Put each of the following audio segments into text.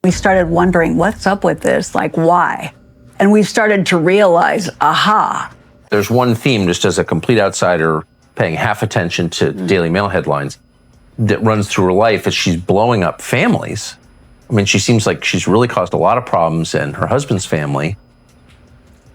We started wondering, what's up with this? Like, why? And we started to realize, aha. There's one theme, just as a complete outsider paying half attention to Daily Mail headlines, that runs through her life as she's blowing up families. I mean, she seems like she's really caused a lot of problems in her husband's family.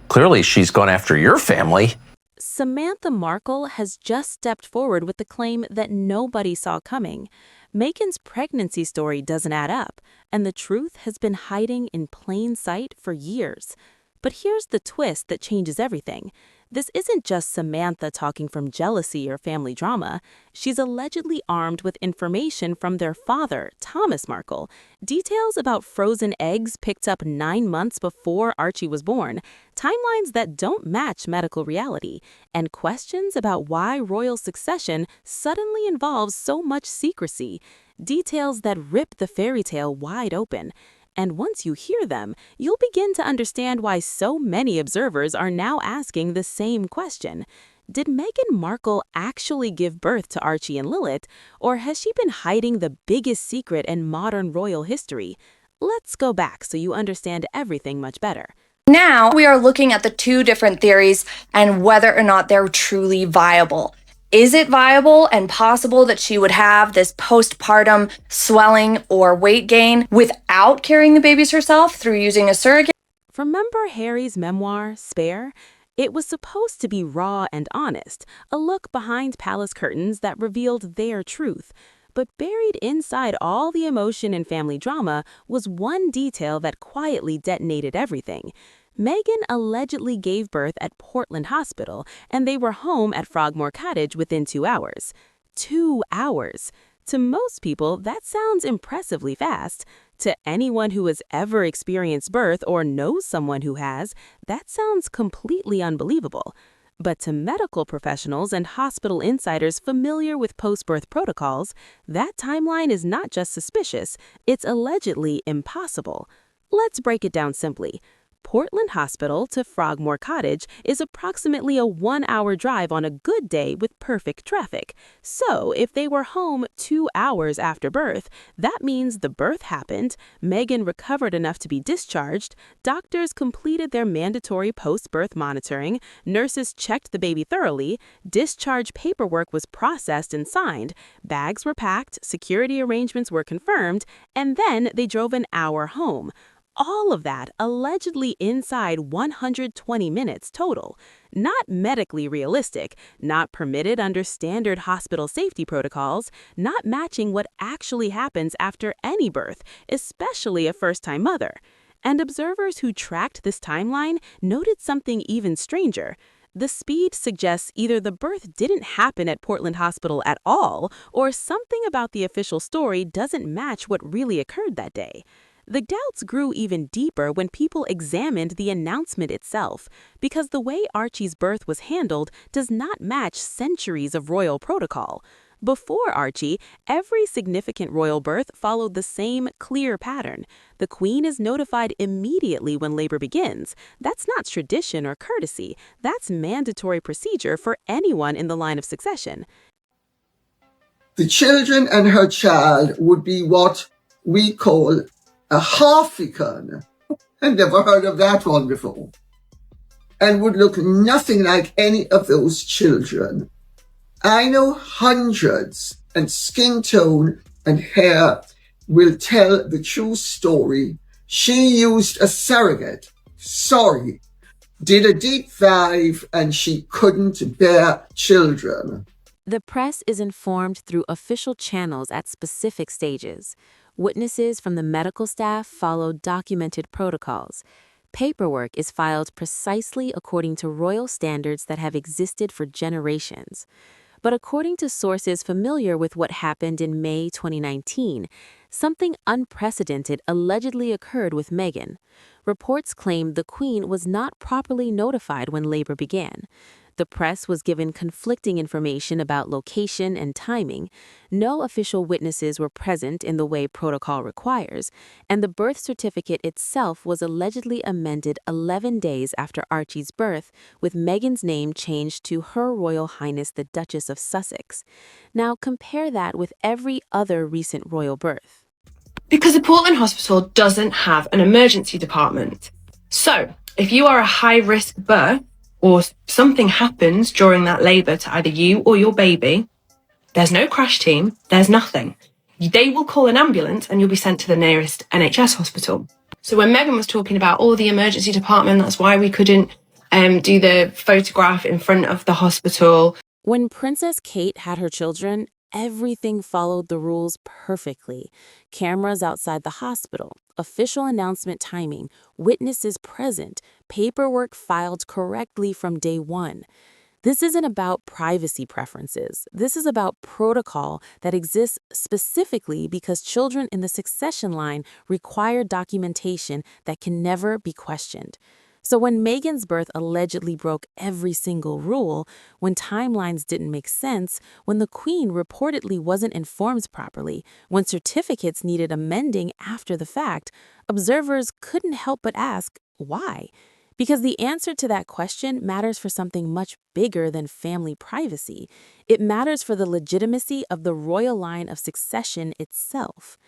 Clearly, she's gone after your family. Samantha Markle has just stepped forward with the claim that nobody saw coming. Meghan's pregnancy story doesn't add up, and the truth has been hiding in plain sight for years. But here's the twist that changes everything. This isn't just Samantha talking from jealousy or family drama. She's allegedly armed with information from their father, Thomas Markle. Details about frozen eggs picked up 9 months before Archie was born, timelines that don't match medical reality, and questions about why royal succession suddenly involves so much secrecy. Details that rip the fairy tale wide open. And once you hear them, you'll begin to understand why so many observers are now asking the same question. Did Meghan Markle actually give birth to Archie and Lilith, or has she been hiding the biggest secret in modern royal history? Let's go back so you understand everything much better. Now we are looking at the two different theories and whether or not they're truly viable. Is it viable and possible that she would have this postpartum swelling or weight gain without carrying the babies herself through using a surrogate? Remember Harry's memoir, Spare? It was supposed to be raw and honest, a look behind palace curtains that revealed their truth. But buried inside all the emotion and family drama was one detail that quietly detonated everything. Meghan allegedly gave birth at Portland Hospital, and they were home at Frogmore Cottage within 2 hours. 2 hours! To most people, that sounds impressively fast. To anyone who has ever experienced birth or knows someone who has, that sounds completely unbelievable. But to medical professionals and hospital insiders familiar with post-birth protocols, that timeline is not just suspicious, it's allegedly impossible. Let's break it down simply. Portland Hospital to Frogmore Cottage is approximately a 1-hour drive on a good day with perfect traffic. So if they were home 2 hours after birth, that means the birth happened, Meghan recovered enough to be discharged, doctors completed their mandatory post-birth monitoring, nurses checked the baby thoroughly, discharge paperwork was processed and signed, bags were packed, security arrangements were confirmed, and then they drove an hour home. All of that allegedly inside 120 minutes total. Not medically realistic, not permitted under standard hospital safety protocols, not matching what actually happens after any birth, especially a first-time mother. And observers who tracked this timeline noted something even stranger. The speed suggests either the birth didn't happen at Portland Hospital at all, or something about the official story doesn't match what really occurred that day. The doubts grew even deeper when people examined the announcement itself, because the way Archie's birth was handled does not match centuries of royal protocol. Before Archie, every significant royal birth followed the same clear pattern. The Queen is notified immediately when labor begins. That's not tradition or courtesy. That's mandatory procedure for anyone in the line of succession. The children and her child would be what we call a Harficon. I've never heard of that one before. And would look nothing like any of those children. I know hundreds, and skin tone and hair will tell the true story. She used a surrogate. Did a deep dive, and she couldn't bear children. The press is informed through official channels at specific stages. Witnesses from the medical staff follow documented protocols. Paperwork is filed precisely according to royal standards that have existed for generations. But according to sources familiar with what happened in May 2019, something unprecedented allegedly occurred with Meghan. Reports claim the Queen was not properly notified when labor began. The press was given conflicting information about location and timing. No official witnesses were present in the way protocol requires, and the birth certificate itself was allegedly amended 11 days after Archie's birth, with Meghan's name changed to Her Royal Highness the Duchess of Sussex. Now compare that with every other recent royal birth. Because the Portland hospital doesn't have an emergency department. So, if you are a high-risk birth or something happens during that labour to either you or your baby, there's no crash team, there's nothing. They will call an ambulance and you'll be sent to the nearest NHS hospital. So when Meghan was talking about, the emergency department, that's why we couldn't do the photograph in front of the hospital. When Princess Kate had her children, everything followed the rules perfectly. Cameras outside the hospital, official announcement timing, witnesses present, paperwork filed correctly from day one. This isn't about privacy preferences. This is about protocol that exists specifically because children in the succession line require documentation that can never be questioned. So when Meghan's birth allegedly broke every single rule, when timelines didn't make sense, when the Queen reportedly wasn't informed properly, when certificates needed amending after the fact, observers couldn't help but ask, why? Because the answer to that question matters for something much bigger than family privacy. It matters for the legitimacy of the royal line of succession itself.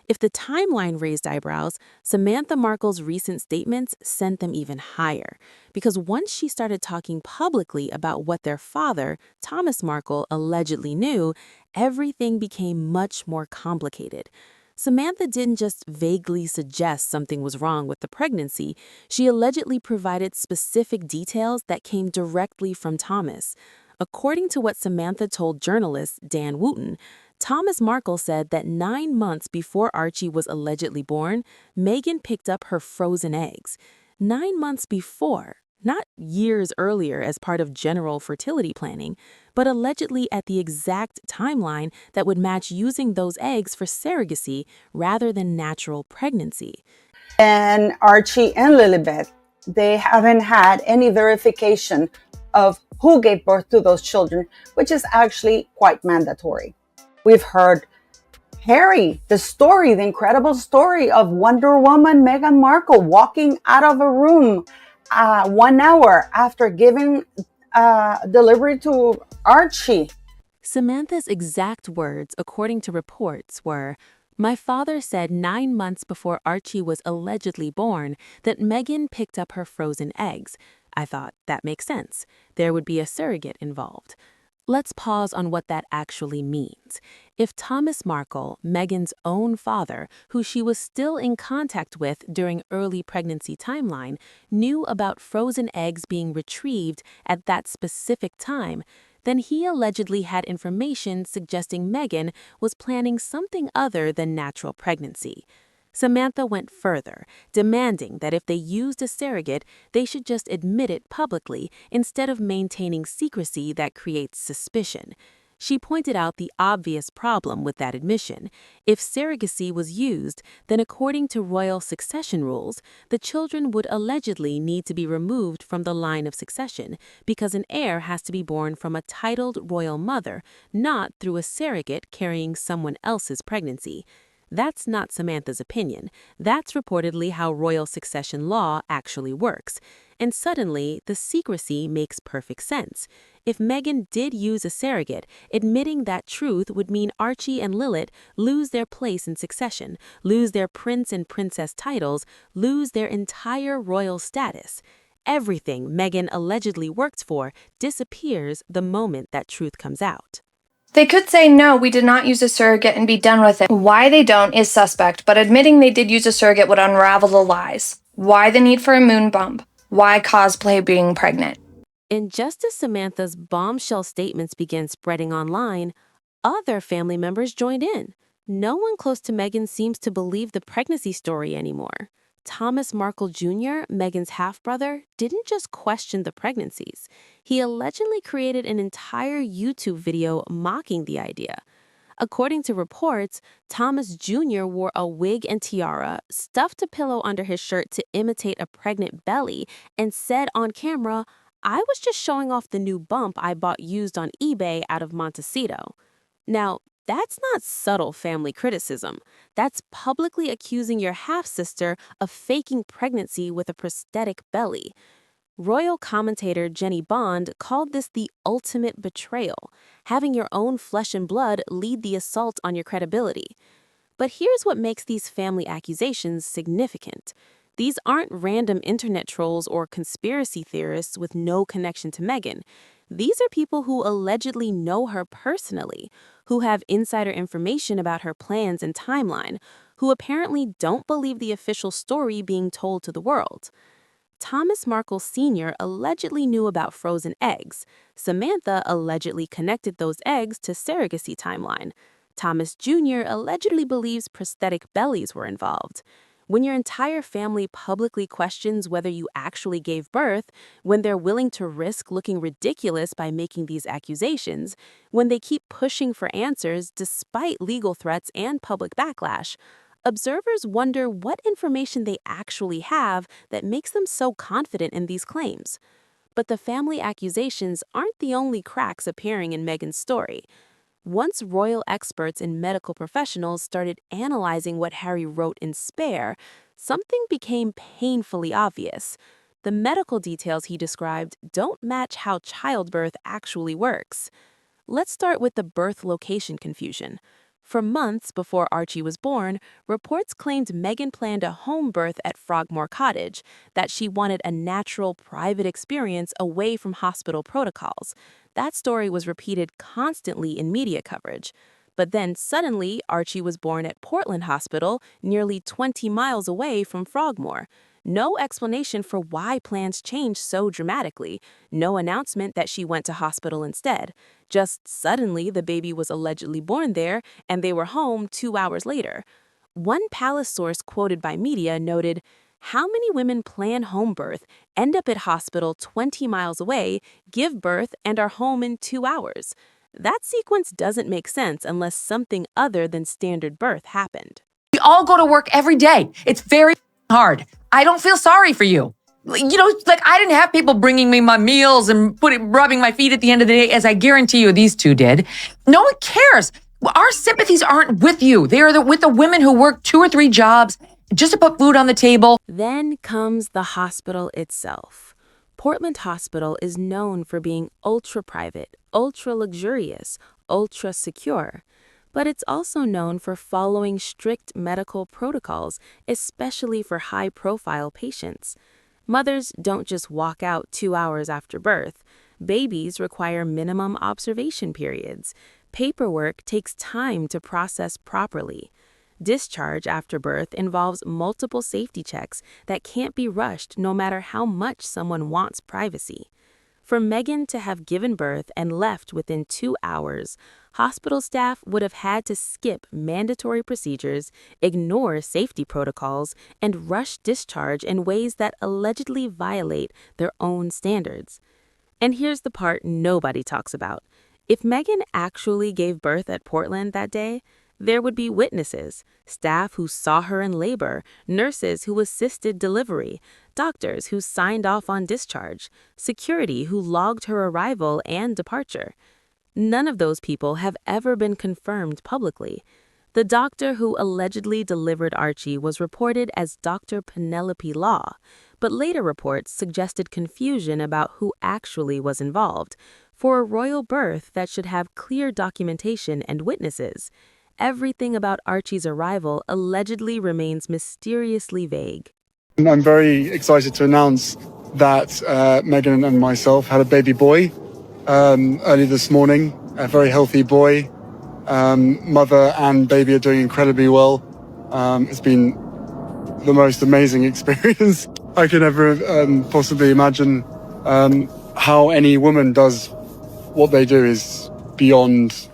If the timeline raised eyebrows, Samantha Markle's recent statements sent them even higher. Because once she started talking publicly about what their father, Thomas Markle, allegedly knew, everything became much more complicated. Samantha didn't just vaguely suggest something was wrong with the pregnancy. She allegedly provided specific details that came directly from Thomas. According to what Samantha told journalist Dan Wooten, Thomas Markle said that 9 months before Archie was allegedly born, Meghan picked up her frozen eggs. 9 months before, not years earlier as part of general fertility planning, but allegedly at the exact timeline that would match using those eggs for surrogacy rather than natural pregnancy. And Archie and Lilibet, they haven't had any verification of who gave birth to those children, which is actually quite mandatory. We've heard Harry, the incredible story of Wonder Woman Meghan Markle walking out of a room 1 hour after giving delivery to Archie. Samantha's exact words, according to reports, were, "My father said 9 months before Archie was allegedly born that Meghan picked up her frozen eggs. I thought, that makes sense. There would be a surrogate involved." Let's pause on what that actually means. If Thomas Markle, Meghan's own father, who she was still in contact with during early pregnancy timeline, knew about frozen eggs being retrieved at that specific time, then he allegedly had information suggesting Meghan was planning something other than natural pregnancy. Samantha went further, demanding that if they used a surrogate, they should just admit it publicly instead of maintaining secrecy that creates suspicion. She pointed out the obvious problem with that admission. If surrogacy was used, then according to royal succession rules, the children would allegedly need to be removed from the line of succession because an heir has to be born from a titled royal mother, not through a surrogate carrying someone else's pregnancy. That's not Samantha's opinion. That's reportedly how royal succession law actually works. And suddenly, the secrecy makes perfect sense. If Meghan did use a surrogate, admitting that truth would mean Archie and Lilith lose their place in succession, lose their prince and princess titles, lose their entire royal status. Everything Meghan allegedly worked for disappears the moment that truth comes out. They could say, no, we did not use a surrogate and be done with it. Why they don't is suspect, but admitting they did use a surrogate would unravel the lies. Why the need for a moon bump? Why cosplay being pregnant? And just as Samantha's bombshell statements began spreading online, other family members joined in. No one close to Meghan seems to believe the pregnancy story anymore. Thomas Markle Jr., Meghan's half-brother, didn't just question the pregnancies. He allegedly created an entire YouTube video mocking the idea. According to reports, Thomas Jr. wore a wig and tiara, stuffed a pillow under his shirt to imitate a pregnant belly, and said on camera, "I was just showing off the new bump I bought used on eBay out of Montecito." Now, that's not subtle family criticism. That's publicly accusing your half-sister of faking pregnancy with a prosthetic belly. Royal commentator Jenny Bond called this the ultimate betrayal, having your own flesh and blood lead the assault on your credibility. But here's what makes these family accusations significant. These aren't random internet trolls or conspiracy theorists with no connection to Meghan. These are people who allegedly know her personally, who have insider information about her plans and timeline, who apparently don't believe the official story being told to the world. Thomas Markle Sr. allegedly knew about frozen eggs. Samantha allegedly connected those eggs to surrogacy timeline. Thomas Jr. allegedly believes prosthetic bellies were involved. When your entire family publicly questions whether you actually gave birth, when they're willing to risk looking ridiculous by making these accusations, when they keep pushing for answers despite legal threats and public backlash, observers wonder what information they actually have that makes them so confident in these claims. But the family accusations aren't the only cracks appearing in Meghan's story. Once royal experts and medical professionals started analyzing what Harry wrote in Spare, something became painfully obvious. The medical details he described don't match how childbirth actually works. Let's start with the birth location confusion. For months before Archie was born, reports claimed Meghan planned a home birth at Frogmore Cottage, that she wanted a natural, private experience away from hospital protocols. That story was repeated constantly in media coverage. But then suddenly, Archie was born at Portland Hospital, nearly 20 miles away from Frogmore. No explanation for why plans changed so dramatically. No announcement that she went to hospital instead. Just suddenly, the baby was allegedly born there, and they were home 2 hours later. One palace source quoted by media noted, "How many women plan home birth, end up at hospital 20 miles away, give birth, and are home in 2 hours?" That sequence doesn't make sense unless something other than standard birth happened. We all go to work every day. It's very hard. I don't feel sorry for you. Like I didn't have people bringing me my meals and rubbing my feet at the end of the day, as I guarantee you these two did. No one cares. Our sympathies aren't with you. They are with the women who work 2 or 3 jobs just to put food on the table. Then comes the hospital itself. Portland Hospital is known for being ultra-private, ultra-luxurious, ultra-secure. But it's also known for following strict medical protocols, especially for high-profile patients. Mothers don't just walk out 2 hours after birth. Babies require minimum observation periods. Paperwork takes time to process properly. Discharge after birth involves multiple safety checks that can't be rushed no matter how much someone wants privacy. For Meghan to have given birth and left within 2 hours, hospital staff would have had to skip mandatory procedures, ignore safety protocols, and rush discharge in ways that allegedly violate their own standards. And here's the part nobody talks about. If Meghan actually gave birth at Portland that day, there would be witnesses, staff who saw her in labor, nurses who assisted delivery, doctors who signed off on discharge, security who logged her arrival and departure. None of those people have ever been confirmed publicly. The doctor who allegedly delivered Archie was reported as Dr. Penelope Law, but later reports suggested confusion about who actually was involved. For a royal birth that should have clear documentation and witnesses, everything about Archie's arrival allegedly remains mysteriously vague. I'm very excited to announce that Meghan and myself had a baby boy early this morning, a very healthy boy. Mother and baby are doing incredibly well. It's been the most amazing experience I could ever possibly imagine. How any woman does what they do is beyond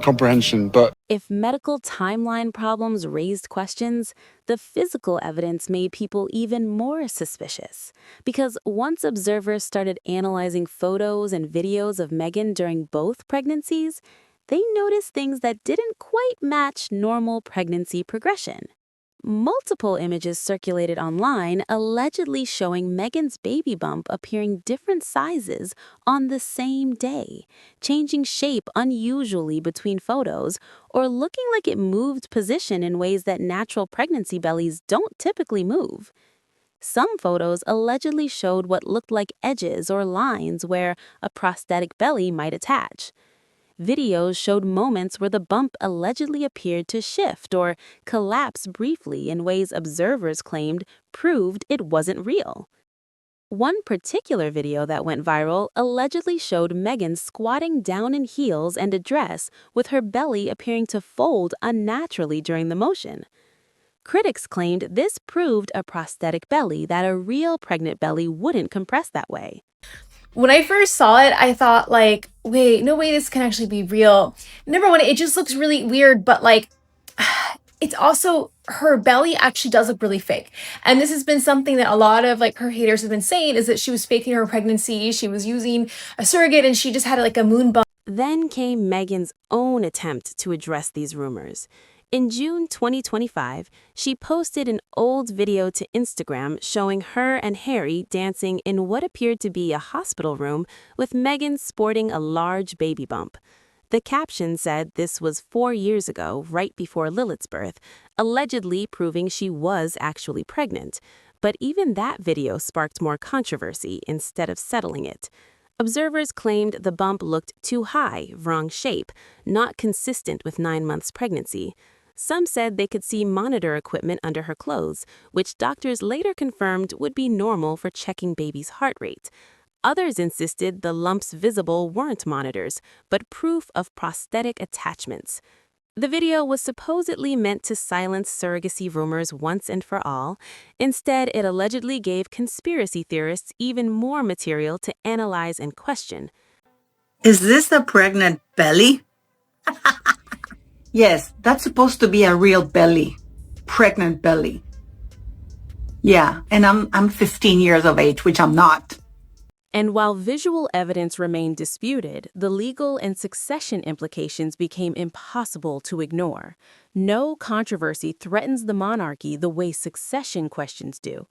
comprehension. But if medical timeline problems raised questions, the physical evidence made people even more suspicious. Because once observers started analyzing photos and videos of Meghan during both pregnancies, they noticed things that didn't quite match normal pregnancy progression. Multiple images circulated online allegedly showing Meghan's baby bump appearing different sizes on the same day, changing shape unusually between photos, or looking like it moved position in ways that natural pregnancy bellies don't typically move. Some photos allegedly showed what looked like edges or lines where a prosthetic belly might attach. Videos showed moments where the bump allegedly appeared to shift or collapse briefly in ways observers claimed proved it wasn't real. One particular video that went viral allegedly showed Meghan squatting down in heels and a dress with her belly appearing to fold unnaturally during the motion. Critics claimed this proved a prosthetic belly, that a real pregnant belly wouldn't compress that way. When I first saw it, I thought like, wait, no way this can actually be real. Number one, it just looks really weird, but like, it's also, her belly actually does look really fake. And this has been something that a lot of like her haters have been saying, is that she was faking her pregnancy, she was using a surrogate, and she just had like a moon bump. Then came Meghan's own attempt to address these rumors. In June 2025, she posted an old video to Instagram showing her and Harry dancing in what appeared to be a hospital room with Meghan sporting a large baby bump. The caption said this was 4 years ago, right before Lilith's birth, allegedly proving she was actually pregnant. But even that video sparked more controversy instead of settling it. Observers claimed the bump looked too high, wrong shape, not consistent with 9 months pregnancy. Some said they could see monitor equipment under her clothes, which doctors later confirmed would be normal for checking baby's heart rate. Others insisted the lumps visible weren't monitors, but proof of prosthetic attachments. The video was supposedly meant to silence surrogacy rumors once and for all. Instead, it allegedly gave conspiracy theorists even more material to analyze and question. Is this a pregnant belly? Yes, that's supposed to be a real belly. Pregnant belly. Yeah, and I'm 15 years of age, which I'm not. And while visual evidence remained disputed, the legal and succession implications became impossible to ignore. No controversy threatens the monarchy the way succession questions do.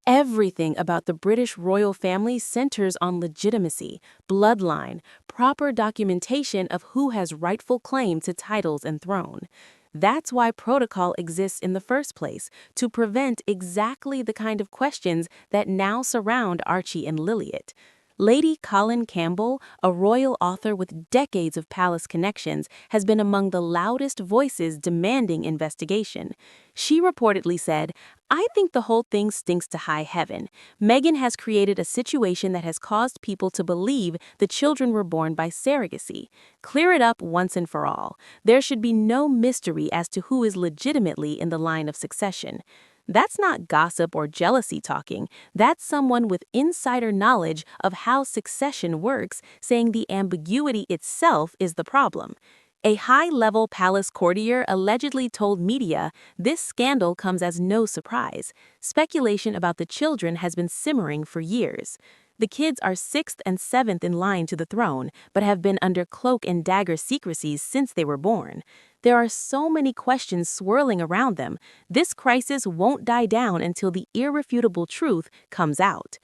Everything about the British royal family centers on legitimacy, bloodline, proper documentation of who has rightful claim to titles and throne. That's why protocol exists in the first place, to prevent exactly the kind of questions that now surround Archie and Liliet. Lady Colin Campbell, a royal author with decades of palace connections, has been among the loudest voices demanding investigation. She reportedly said, "I think the whole thing stinks to high heaven. Meghan has created a situation that has caused people to believe the children were born by surrogacy. Clear it up once and for all. There should be no mystery as to who is legitimately in the line of succession." That's not gossip or jealousy talking. That's someone with insider knowledge of how succession works, saying the ambiguity itself is the problem. A high-level palace courtier allegedly told media this scandal comes as no surprise. Speculation about the children has been simmering for years. The kids are 6th and 7th in line to the throne, but have been under cloak and dagger secrecies since they were born. There are so many questions swirling around them. This crisis won't die down until the irrefutable truth comes out.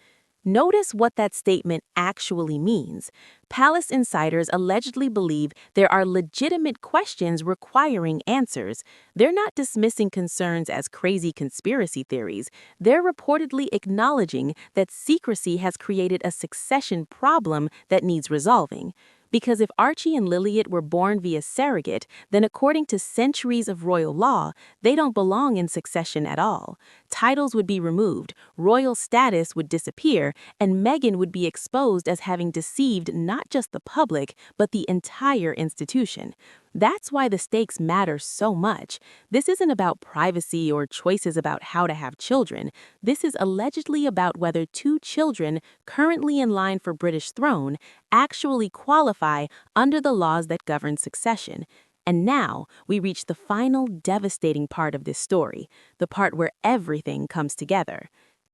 Notice what that statement actually means. Palace insiders allegedly believe there are legitimate questions requiring answers. They're not dismissing concerns as crazy conspiracy theories. They're reportedly acknowledging that secrecy has created a succession problem that needs resolving. Because if Archie and Liliet were born via surrogate, then according to centuries of royal law, they don't belong in succession at all. Titles would be removed, royal status would disappear, and Meghan would be exposed as having deceived not just the public, but the entire institution. That's why the stakes matter so much. This isn't about privacy or choices about how to have children. This is allegedly about whether 2 children currently in line for British throne actually qualify under the laws that govern succession. And now we reach the final devastating part of this story, the part where everything comes together.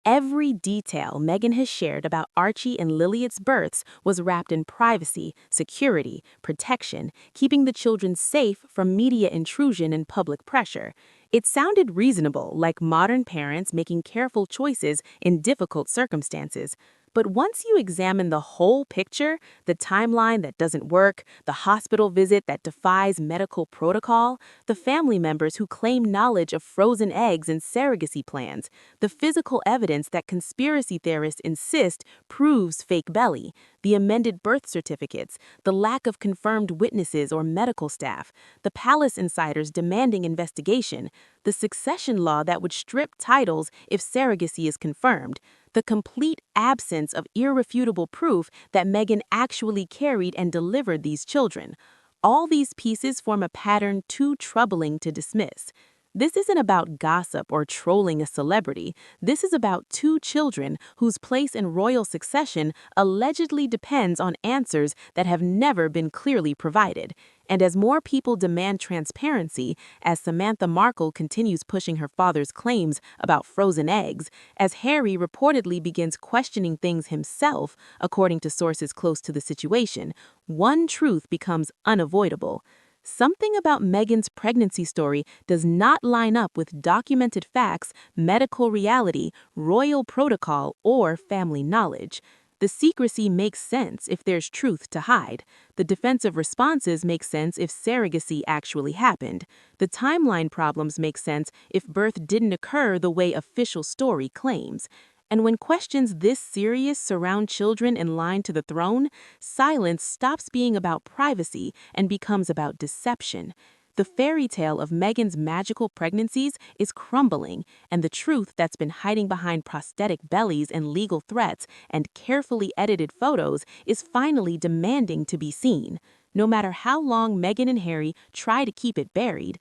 Every detail Meghan has shared about Archie and Liliet's births was wrapped in privacy, security, protection, keeping the children safe from media intrusion and public pressure. It sounded reasonable, like modern parents making careful choices in difficult circumstances. But once you examine the whole picture, the timeline that doesn't work, the hospital visit that defies medical protocol, the family members who claim knowledge of frozen eggs and surrogacy plans, the physical evidence that conspiracy theorists insist proves fake belly, the amended birth certificates, the lack of confirmed witnesses or medical staff, the palace insiders demanding investigation, the succession law that would strip titles if surrogacy is confirmed, the complete absence of irrefutable proof that Meghan actually carried and delivered these children. All these pieces form a pattern too troubling to dismiss. This isn't about gossip or trolling a celebrity. This is about two children whose place in royal succession allegedly depends on answers that have never been clearly provided. And as more people demand transparency, as Samantha Markle continues pushing her father's claims about frozen eggs, as Harry reportedly begins questioning things himself, according to sources close to the situation, one truth becomes unavoidable. Something about Meghan's pregnancy story does not line up with documented facts, medical reality, royal protocol, or family knowledge. The secrecy makes sense if there's truth to hide. The defensive responses make sense if surrogacy actually happened. The timeline problems make sense if birth didn't occur the way official story claims. And when questions this serious surround children in line to the throne, silence stops being about privacy and becomes about deception. The fairy tale of Meghan's magical pregnancies is crumbling, and the truth that's been hiding behind prosthetic bellies and legal threats and carefully edited photos is finally demanding to be seen. No matter how long Meghan and Harry try to keep it buried,